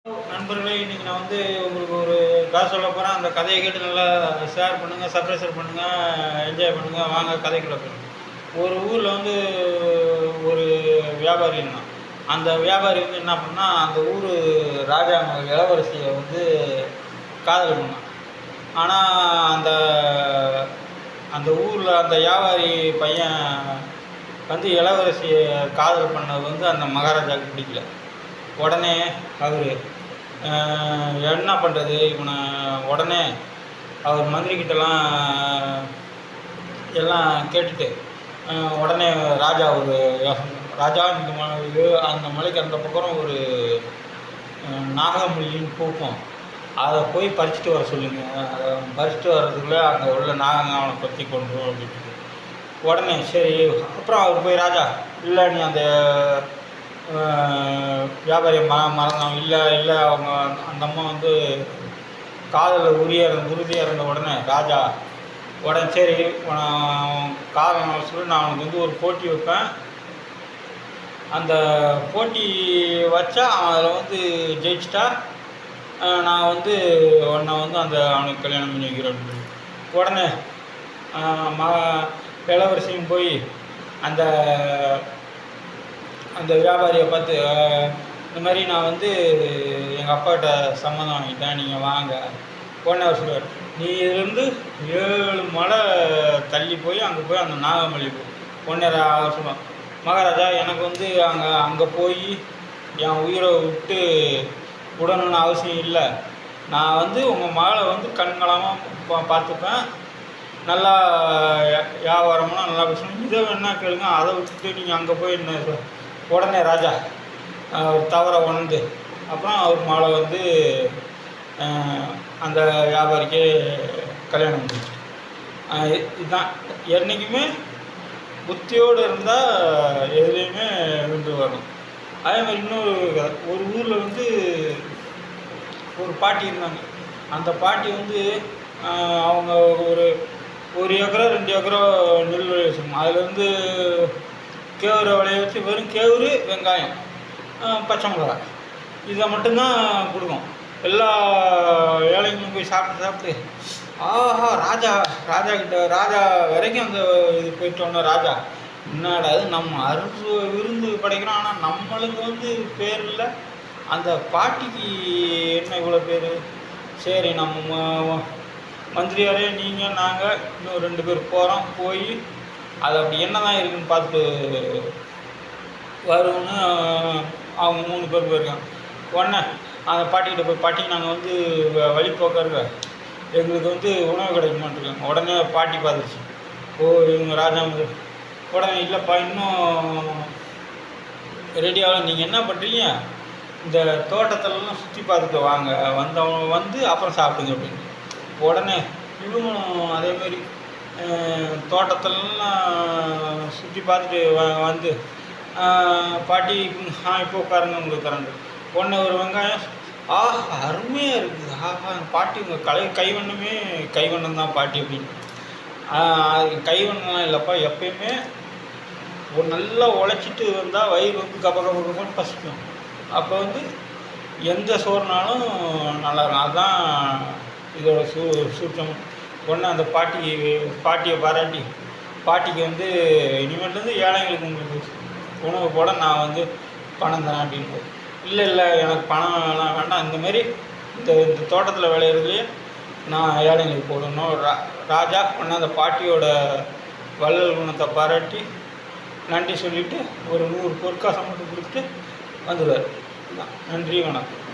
நண்பர்களே, இன்னைக்கு நான் வந்து உங்களுக்கு ஒரு கதை சொல்ல போகிறேன். அந்த கதையை கேட்டு நல்லா ஷேர் பண்ணுங்கள், சப்ஸ்கிரைப் பண்ணுங்கள், என்ஜாய் பண்ணுங்கள். வாங்க கதைக்குள்ள போயிடும். ஒரு ஊரில் வந்து ஒரு வியாபாரி இருந்தான். அந்த வியாபாரி வந்து என்ன பண்ணா, அந்த ஊர் ராஜா இளவரசியை வந்து காதல் பண்ணான். ஆனால் அந்த அந்த ஊரில் அந்த வியாபாரி பையன் வந்து இளவரசியை காதல் பண்ணது வந்து அந்த மகாராஜாவுக்கு பிடிக்கல. உடனே அவர் என்ன பண்ணுறது, இவனை உடனே அவர் மந்திரிக்கிட்டலாம் எல்லாம் கேட்டுட்டு உடனே ராஜா ஒரு ராஜா இந்த அந்த மலைக்கு அந்த பக்கம் ஒரு நாகமல்லின்னு பூக்கும், அதை போய் பறிச்சுட்டு வர சொல்லுங்கள். அதை பறிச்சுட்டு வர்றதுக்குள்ளே அங்கே உள்ள நாகங்க அவனை பற்றி கொண்டுரும் அப்படின்ட்டு. உடனே சரி. அப்புறம் அவர் போய் ராஜா, இல்லை நீ அந்த வியாபாரியை மறந்தான். இல்லை அவங்க அந்த அம்மா வந்து காதலில் உறுதியாக இருந்த உடனே ராஜா உடனே சரி காரணம் சொல்லி நான் அவனுக்கு வந்து ஒரு போட்டி வைப்பேன். அந்த போட்டி வச்சா அதில் வந்து ஜெயிச்சிட்டா நான் வந்து உன்னை வந்து அவனுக்கு கல்யாணம் பண்ணி வைக்கிறேன் அப்படின்னு. உடனே இளவரசியும் போய் அந்த அந்த வியாபாரியை பார்த்து, இந்த மாதிரி நான் வந்து எங்கள் அப்பாக்கிட்ட சம்மதம் வாங்கிட்டேன், நீங்கள் வாங்க. உடனே அவர் சொல்லுவார், நீ இதுலேருந்து 7 மலை தள்ளி போய் அங்கே போய் அந்த நாகமல்லி போ. உடனே அவர் சொல்லுவான், மகாராஜா எனக்கு வந்து அங்கே போய் என் உயிரை விட்டு விடணும்னு அவசியம் இல்லை. நான் வந்து உங்கள் மகளை வந்து கண்களாமல் பார்த்துப்பேன். நல்லா வியாபாரம்னா நல்லா பேசணும். இதை வேணா கேளுங்க, அதை விட்டுட்டு நீங்கள் அங்கே போய் என்ன. உடனே ராஜா தவற உணர்ந்து அப்புறம் அவர் மகளை வந்து அந்த வியாபாரிக்கே கல்யாணம் பண்ணிச்சு. இதுதான் என்றைக்குமே புத்தியோடு இருந்தால் எதுலேயுமே வென்று வரணும். அதே மாதிரி இன்னொரு ஒரு ஊரில் வந்து ஒரு பாட்டி இருந்தாங்க. அந்த பாட்டி வந்து அவங்க ஒரு 1 ஏக்கரோ 2 ஏக்கரோ நெல் விளைய வச்சுருக்கோம். அதில் வந்து கேவுரை விளைய வச்சு வெறும் கேவுரு, வெங்காயம், பச்சை மிளகாய் இதை மட்டும்தான் கொடுக்கும். எல்லா ஏழைங்களும் போய் சாப்பிட்டு ஆஹா ராஜா வரைக்கும் அந்த இது போயிட்டோன்னா ராஜா என்னடா அது நம்ம விருந்து படைக்கிறோம், ஆனால் நம்மளுக்கு வந்து பேர் இல்லை, அந்த பாட்டிக்கு என்ன இவ்வளோ பேர். சரி நம்ம மந்திரியாரே நீங்கள் நாங்கள் இன்னும் 2 பேர் போகிறோம், போய் அது அப்படி என்ன தான் இருக்குதுன்னு பார்த்துட்டு வருவோன்னு அவங்க 3 பேர் போயிருக்காங்க. உடனே அந்த பாட்டிக்கிட்ட போய், பாட்டி நாங்கள் வந்து வழிபோக்கருங்க, எங்களுக்கு வந்து உணவு கிடைக்க மாட்டேருக்காங்க. உடனே பாட்டி பார்த்துருச்சு, ஓ இவங்க ராஜா. உடனே இல்லைப்பா இன்னும் ரெடியாகலாம், நீங்கள் என்ன பண்ணுறீங்க, இந்த தோட்டத்திலலாம் சுற்றி பார்த்துட்டு வாங்க, வந்தவங்க வந்து அப்புறம் சாப்பிடுங்க அப்படின்னு. உடனே இவங்களும் அதேமாரி தோட்டத்திலலாம் சுற்றி பார்த்துட்டு வந்து பாட்டி இப்போ உட்காருங்க உங்களுக்கு தரேன். உடனே ஒரு வெங்காயம், அருமையாக இருக்குது, பாட்டி உங்கள் கைவண்ணம் தான் பாட்டி அப்படின்னு. கைவண்ணம்லாம் இல்லைப்பா, எப்பயுமே ஒரு நல்லா உழைச்சிட்டு வந்தால் வயிறு வந்து கபன்னு பசிக்கும். அப்போ வந்து எந்த சோறுனாலும் நல்லாயிருக்கும். அதுதான் இதோட சூட்சம். உடனே அந்த பாட்டியை பாராட்டி, பாட்டிக்கு வந்து இனிமேட்டு ஏழைங்களுக்கு உங்களுக்கு உணவு போட நான் வந்து பணம் தரேன் அப்படின்னு. இல்லை எனக்கு பணம் வேண்டாம், இந்தமாரி இந்த தோட்டத்தில் விளையிறதுலேயே நான் ஏழைங்களுக்கு போடணும். ராஜா உடனே அந்த பாட்டியோட வள்ளல் குணத்தை பாராட்டி நன்றி சொல்லிவிட்டு ஒரு 100 பொற்காசம் மட்டும் கொடுத்துட்டு வந்துடுவார். நன்றி, வணக்கம்.